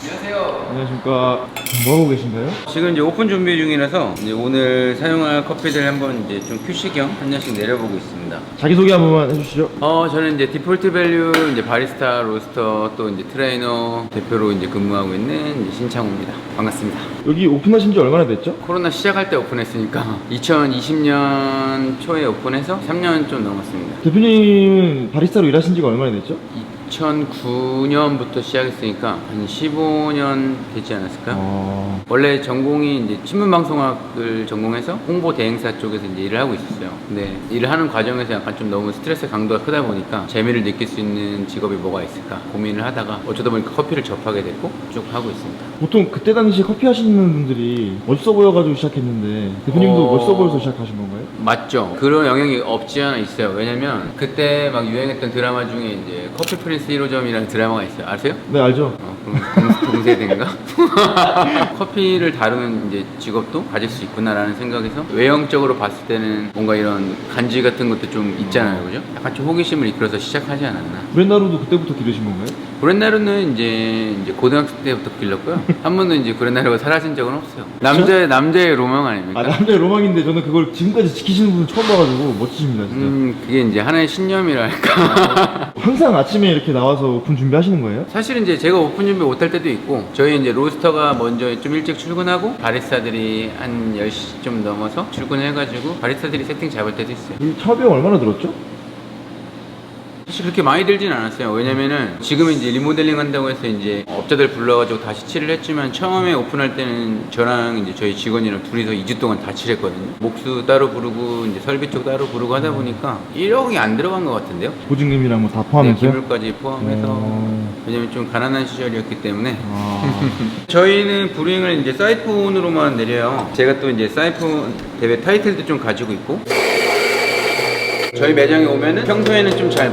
안녕하세요. 안녕하십니까. 뭐 하고 계신가요? 지금 이제 오픈 준비 중이라서 이제 오늘 사용할 커피들 한번 이제 좀 QC겸 한 잔씩 내려보고 있습니다. 자기소개 한 번만 해주시죠. 저는 이제 디폴트 밸류 이제 바리스타, 로스터 또 이제 트레이너 대표로 이제 근무하고 있는 이제 신창호입니다. 반갑습니다. 여기 오픈하신 지 얼마나 됐죠? 코로나 시작할 때 오픈했으니까 2020년 초에 오픈해서 3년 좀 넘었습니다. 대표님은 바리스타로 일하신 지가 얼마나 됐죠? 2009년부터 시작했으니까 한 15년 되지 않았을까요? 원래 전공이 이제 신문방송학을 전공해서 홍보 대행사 쪽에서 이제 일을 하고 있었어요. 근데 일을 하는 과정에서 약간 좀 너무 스트레스 강도가 크다 보니까 재미를 느낄 수 있는 직업이 뭐가 있을까 고민을 하다가 어쩌다 보니까 커피를 접하게 됐고 쭉 하고 있습니다. 보통 그때 당시 커피 하시는 분들이 멋있어 보여가지고 시작했는데 대표님도 멋있어 보여서 시작하신 건가요? 맞죠. 그런 영향이 없지 않아 있어요. 왜냐면 그때 막 유행했던 드라마 중에 이제 커피 프린스 1호점이라는 드라마가 있어요. 아세요? 네, 알죠. 동세대인가? 커피를 다루는 이제 직업도 가질 수 있구나라는 생각에서 외형적으로 봤을 때는 뭔가 이런 간지 같은 것도 좀 있잖아요, 그죠? 약간 좀 호기심을 이끌어서 시작하지 않았나? 브랜나루도 그때부터 기르신 건가요? 구렛나루는 이제 고등학생 때부터 길렀고요. 한 번도 이제 구렛나루가 사라진 적은 없어요. 남자의 로망 아닙니까? 아, 남자의 로망인데 저는 그걸 지금까지 지키시는 분은 처음 봐가지고 멋지십니다, 진짜. 그게 이제 하나의 신념이랄까. 항상 아침에 이렇게 나와서 오픈 준비하시는 거예요? 사실은 이제 제가 오픈 준비 못할 때도 있고 저희 이제 로스터가 먼저 좀 일찍 출근하고 바리스타들이 한 10시쯤 넘어서 출근해가지고 바리스타들이 세팅 잡을 때도 있어요. 이 차비용 얼마나 들었죠? 사실 그렇게 많이 들진 않았어요. 왜냐면은 지금은 이제 리모델링 한다고 해서 이제 업자들 불러가지고 다시 칠을 했지만 처음에 오픈할 때는 저랑 이제 저희 직원이랑 둘이서 2주 동안 다 칠했거든요. 목수 따로 부르고 이제 설비 쪽 따로 부르고 하다 보니까 1억이 안 들어간 것 같은데요. 보증금이랑 뭐 다 네, 포함해서요? 기물까지 포함해서 왜냐면 좀 가난한 시절이었기 때문에 아... 저희는 브루잉을 이제 사이폰으로만 내려요. 제가 또 이제 사이폰 대회 타이틀도 좀 가지고 있고 저희 매장에 오면은 평소에는 좀 잘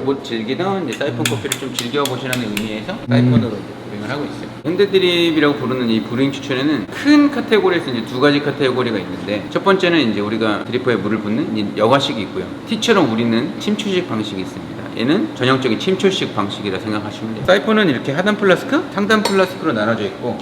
못 즐기던 이제 사이폰 커피를 좀 즐겨보시라는 의미에서 사이폰으로 브루잉을 하고 있어요. 핸드드립이라고 부르는 이 브루잉 추천에는 큰 카테고리에서 이제 두 가지 카테고리가 있는데 첫 번째는 이제 우리가 드리퍼에 물을 붓는 이 여과식이 있고요. 티처럼 우리는 침추식 방식이 있습니다. 얘는 전형적인 침출식 방식이라 생각하시면 돼요. 사이폰은 이렇게 하단 플라스크, 상단 플라스크로 나눠져 있고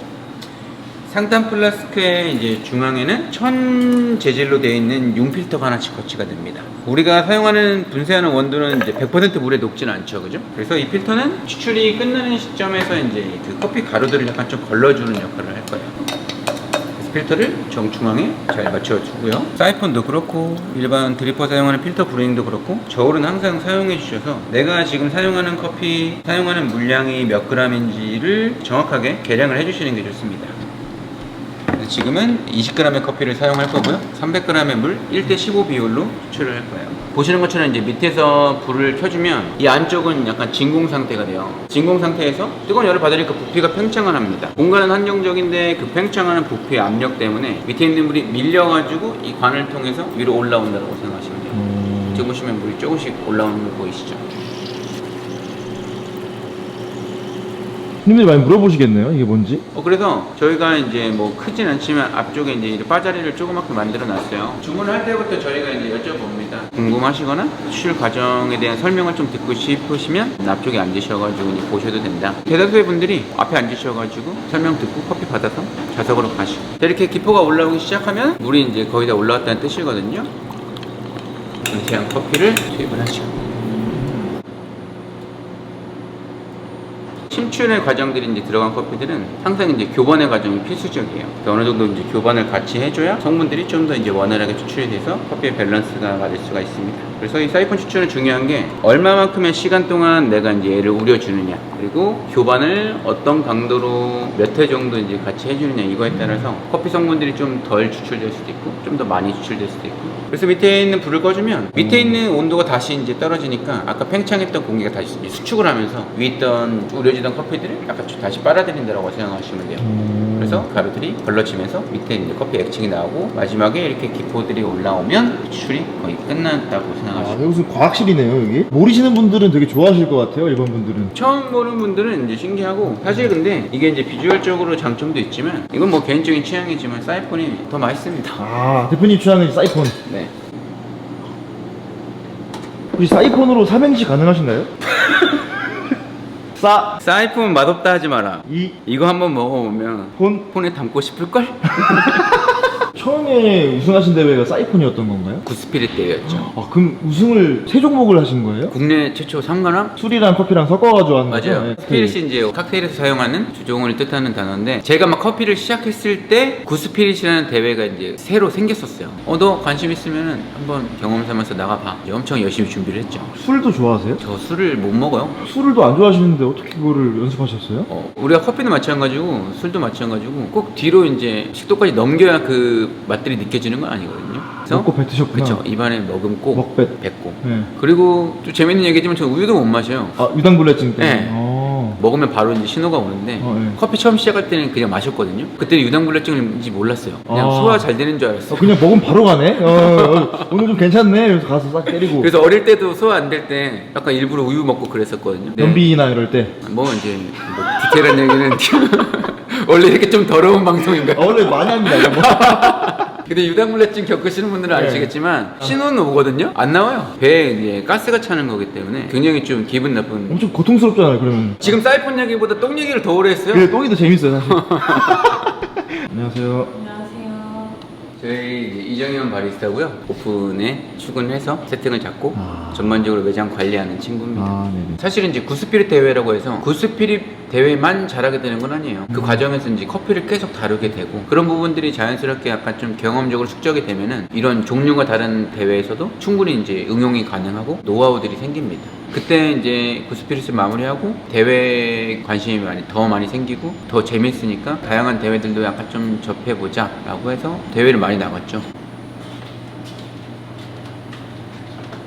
상단 플라스크의 이제 중앙에는 천 재질로 되어 있는 융 필터가 하나씩 거치가 됩니다. 우리가 사용하는 분쇄하는 원두는 이제 100% 물에 녹지는 않죠, 그죠? 그래서 이 필터는 추출이 끝나는 시점에서 이제 그 커피 가루들을 약간 좀 걸러주는 역할을 할 거예요. 그래서 필터를 정중앙에 잘 맞춰주고요. 사이폰도 그렇고 일반 드리퍼 사용하는 필터 브루잉도 그렇고 저울은 항상 사용해 주셔서 내가 지금 사용하는 커피 사용하는 물량이 몇 g인지를 정확하게 계량을 해주시는 게 좋습니다. 지금은 20g의 커피를 사용할 거고요. 300g의 물 1:15 비율로 추출을 할 거예요. 보시는 것처럼 이제 밑에서 불을 켜주면 이 안쪽은 약간 진공 상태가 돼요. 진공 상태에서 뜨거운 열을 받으니까 부피가 팽창을 합니다. 공간은 한정적인데 그 팽창하는 부피의 압력 때문에 밑에 있는 물이 밀려가지고 이 관을 통해서 위로 올라온다고 생각하시면 돼요. 지금 보시면 물이 조금씩 올라오는 거 보이시죠? 손님들이 많이 물어보시겠네요, 이게 뭔지? 그래서 저희가 이제 뭐 크진 않지만 앞쪽에 이제 빠자리를 조그맣게 만들어 놨어요. 주문을 할 때부터 저희가 이제 여쭤봅니다. 궁금하시거나 추출 과정에 대한 설명을 좀 듣고 싶으시면 앞쪽에 앉으셔가지고 이제 보셔도 된다. 대다수의 분들이 앞에 앉으셔가지고 설명 듣고 커피 받아서 좌석으로 가시고 이렇게 기포가 올라오기 시작하면 물이 이제 거의 다 올라왔다는 뜻이거든요. 그냥 커피를 투입을 하죠. 침출의 과정들이 이제 들어간 커피들은 항상 이제 교반의 과정이 필수적이에요. 어느 정도 이제 교반을 같이 해줘야 성분들이 좀 더 이제 원활하게 추출이 돼서 커피의 밸런스가 맞을 수가 있습니다. 그래서 이 사이폰 추출은 중요한 게 얼마만큼의 시간 동안 내가 이제 얘를 우려주느냐, 그리고 교반을 어떤 강도로 몇 회 정도 이제 같이 해주느냐, 이거에 따라서 커피 성분들이 좀 덜 추출될 수도 있고 좀 더 많이 추출될 수도 있고. 그래서 밑에 있는 불을 꺼주면 밑에 있는 온도가 다시 이제 떨어지니까 아까 팽창했던 공기가 다시 수축을 하면서 위에 있던 우려지던 커피들을 약간 다시 빨아들인다고 생각하시면 돼요. 그래서 가루들이 걸러지면서 밑에 이제 커피 액층이 나오고 마지막에 이렇게 기포들이 올라오면 추출이 거의 끝났다고 생각하시면 여기 무슨 과학실이네요 여기. 모르시는 분들은 되게 좋아하실 것 같아요. 일반 분들은. 처음 보는 분들은 이제 신기하고 사실 근데 이게 이제 비주얼적으로 장점도 있지만 이건 뭐 개인적인 취향이지만 사이폰이 더 맛있습니다. 대표님 취향은 사이폰. 네. 혹시 사이폰으로 삼행시 가능하신가요? 사이폰 맛없다 하지 마라. 이거 한번 먹어보면 폰. 폰에 담고 싶을걸? 처음에 우승하신 대회가 사이폰이었던 건가요? 구스피릿 대회였죠. 그럼 우승을 세 종목을 하신 거예요? 국내 최초 3관왕? 술이랑 커피랑 섞어가지고 하는 거죠? 맞아요. 스피릿이 이제 칵테일에서 사용하는 주종을 뜻하는 단어인데 제가 막 커피를 시작했을 때 구스피릿이라는 대회가 이제 새로 생겼었어요. 너 관심 있으면 한번 경험 삼아서 나가봐. 이제 엄청 열심히 준비를 했죠. 술도 좋아하세요? 저 술을 못 먹어요. 술을 또 안 좋아하시는데 어떻게 그거를 연습하셨어요? 우리가 커피도 마찬가지고 술도 마찬가지고 꼭 뒤로 이제 식도까지 넘겨야 그 맛들이 느껴지는 건 아니거든요. 먹고 뱉으셨구나. 그렇죠. 입안에 머금고 먹뱉. 뱉고. 네. 그리고 또 재밌는 얘기지만 저 우유도 못 마셔요. 유당불내증 때문에. 네. 먹으면 바로 이제 신호가 오는데 네. 커피 처음 시작할 때는 그냥 마셨거든요. 그때는 유당불내증인지 몰랐어요. 그냥 소화 잘 되는 줄 알았어. 그냥 먹으면 바로 가네? 오늘 좀 괜찮네? 그래서 가서 싹 때리고. 그래서 어릴 때도 소화 안 될 때 약간 일부러 우유 먹고 그랬었거든요. 네. 변비나 이럴 때. 뭐 이제 뭐 디테일한 얘기는 원래 이렇게 좀 더러운 방송인가요? 원래 많이 합니다. 이런 거. 근데 유당불내증 겪으시는 분들은 네. 아시겠지만 신호는 오거든요? 안 나와요. 배에 이제 가스가 차는 거기 때문에 굉장히 좀 기분 나쁜. 엄청 고통스럽잖아요, 그러면. 지금 사이폰 얘기보다 똥 얘기를 더 오래 했어요? 그래, 똥이 더 재밌어요, 사실. 안녕하세요. 안녕하세요. 저희 이제 이정현 바리스타고요. 오픈에 출근해서 세팅을 잡고 전반적으로 매장 관리하는 친구입니다. 네네. 사실은 이제 구스피릿 대회라고 해서 구스피릿 대회만 잘하게 되는 건 아니에요. 그 과정에서 이제 커피를 계속 다루게 되고 그런 부분들이 자연스럽게 약간 좀 경험적으로 축적이 되면은 이런 종류가 다른 대회에서도 충분히 이제 응용이 가능하고 노하우들이 생깁니다. 그때 이제 구스피릿을 마무리하고 대회 관심이 더 많이 생기고 더 재밌으니까 다양한 대회들도 약간 좀 접해보자 라고 해서 대회를 많이 나갔죠.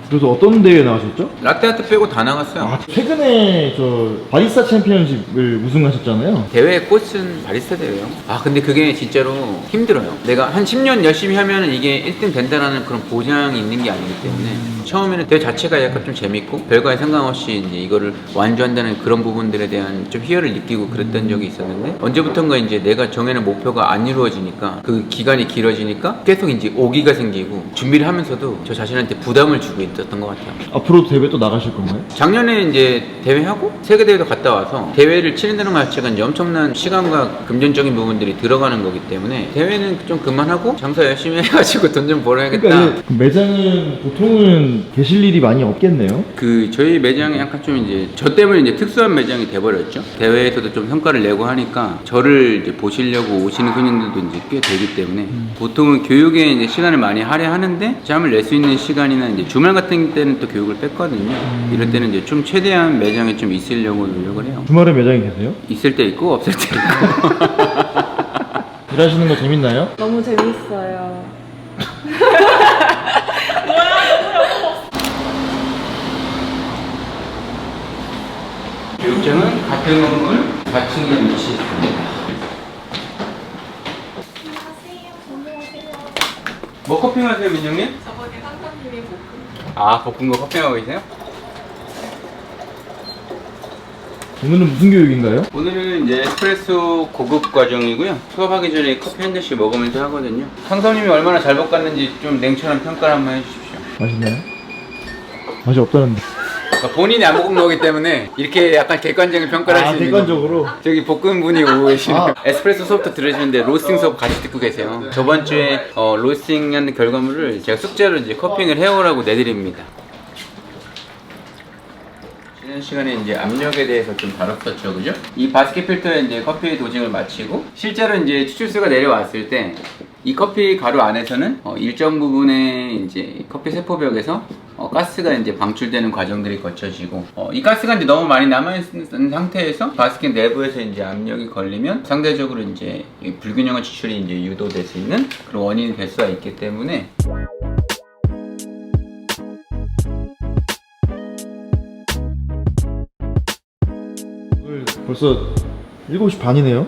그래서 어떤 대회 나가셨죠? 라떼아트 빼고 다 나갔어요. 최근에 저 바리스타 챔피언십을 우승하셨잖아요. 대회의 꽃은 바리스타 대회예요. 근데 그게 진짜로 힘들어요. 내가 한 10년 열심히 하면 이게 1등 된다라는 그런 보장이 있는 게 아니기 때문에 처음에는 대회 자체가 약간 좀 재밌고 별과에 상관없이 이제 이거를 완주한다는 그런 부분들에 대한 좀 희열을 느끼고 그랬던 적이 있었는데 언제부턴가 이제 내가 정해놓은 목표가 안 이루어지니까 그 기간이 길어지니까 계속 이제 오기가 생기고 준비를 하면서도 저 자신한테 부담을 주고 있었던 것 같아요. 앞으로도 대회 또 나가실 건가요? 작년에 이제 대회하고 세계대회도 갔다 와서 대회를 치른다는 것 자체가 이제 엄청난 시간과 금전적인 부분들이 들어가는 거기 때문에 대회는 좀 그만하고 장사 열심히 해가지고 돈 좀 벌어야겠다. 그러니까 그 매장은 보통은 계실 일이 많이 없겠네요. 저희 매장이 약간 좀 이제 저 때문에 이제 특수한 매장이 돼버렸죠. 대회에서도 좀 성과를 내고 하니까 저를 이제 보시려고 오시는 손님들도 이제 꽤 되기 때문에 보통은 교육에 이제 시간을 많이 할애하는데 잠을 낼 수 있는 시간이나 이제 주말 같은 때는 또 교육을 뺐거든요. 이럴 때는 이제 좀 최대한 매장에 좀 있으려고 노력을 해요. 주말에 매장에 계세요? 있을 때 있고 없을 때 있고. 일하시는 거 재밌나요? 너무 재밌어요. 교육장은 같은 건물 4층에 위치했습니다. 뭐 커피하세요, 민정님? 저번에 상사님이 볶음. 볶은 거 커피하고 계세요? 오늘은 무슨 교육인가요? 오늘은 이제 에스프레소 고급 과정이고요. 수업하기 전에 커피 한 잔씩 먹으면서 하거든요. 상사님이 얼마나 잘 볶았는지 좀 냉철한 평가를 한번 해주십시오. 맛있나요? 맛이 없다는데. 그러니까 본인이 안 볶은 거기 때문에 이렇게 약간 객관적인 평가를 할 수 있는 객관적으로. 거고. 저기 볶은 분이 오고 계시네요. 에스프레소 수업도 들으시는데 로스팅 수업 같이 듣고 계세요. 저번 주에 로스팅한 결과물을 제가 숙제로 이제 커핑을 해오라고 내드립니다. 지난 시간에 이제 압력에 대해서 좀 다뤘었죠, 그죠? 이 바스켓 필터에 이제 커피 도징을 마치고 실제로 이제 추출수가 내려왔을 때 이 커피 가루 안에서는 일정 부분의 이제 커피 세포벽에서 가스가 이제 방출되는 과정들이 거쳐지고 이 가스가 이제 너무 많이 남아있는 상태에서 바스켓 내부에서 이제 압력이 걸리면 상대적으로 이제 불균형한 추출이 이제 유도될 수 있는 그런 원인이 될 수가 있기 때문에. 오늘 벌써 7시 반이네요.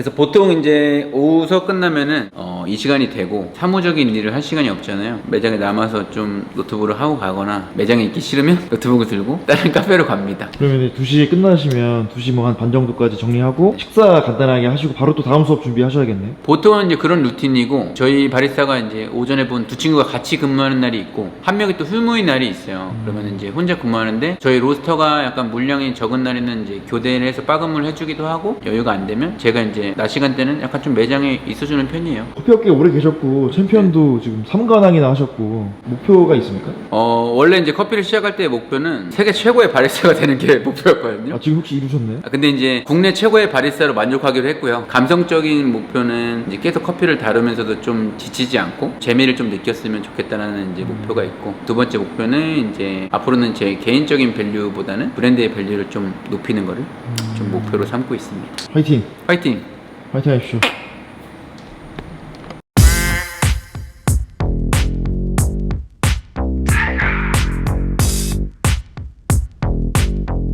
그래서 보통 이제 오후 수업 끝나면은 이 시간이 되고 사무적인 일을 할 시간이 없잖아요. 매장에 남아서 좀 노트북을 하고 가거나 매장에 있기 싫으면 노트북을 들고 다른 카페로 갑니다. 그러면 2시에 끝나시면 2시 뭐 한 반 정도까지 정리하고 식사 간단하게 하시고 바로 또 다음 수업 준비하셔야겠네요. 보통은 이제 그런 루틴이고 저희 바리스타가 이제 오전에 본 두 친구가 같이 근무하는 날이 있고 한 명이 또 휴무인 날이 있어요. 그러면 이제 혼자 근무하는데 저희 로스터가 약간 물량이 적은 날에는 이제 교대를 해서 빠금을 해주기도 하고 여유가 안 되면 제가 이제 낮 시간대는 약간 좀 매장에 있어주는 편이에요. 커피업계 오래 계셨고 챔피언도 지금 3관왕이나 하셨고 목표가 있습니까? 원래 이제 커피를 시작할 때 목표는 세계 최고의 바리스타가 되는 게 목표였거든요. 지금 혹시 이루셨나요? 근데 이제 국내 최고의 바리스타로 만족하기로 했고요. 감성적인 목표는 이제 계속 커피를 다루면서도 좀 지치지 않고 재미를 좀 느꼈으면 좋겠다라는 이제 목표가 있고, 두 번째 목표는 이제 앞으로는 제 개인적인 밸류보다는 브랜드의 밸류를 좀 높이는 거를 좀 목표로 삼고 있습니다. 화이팅! 화이팅! 화이팅 하십시오.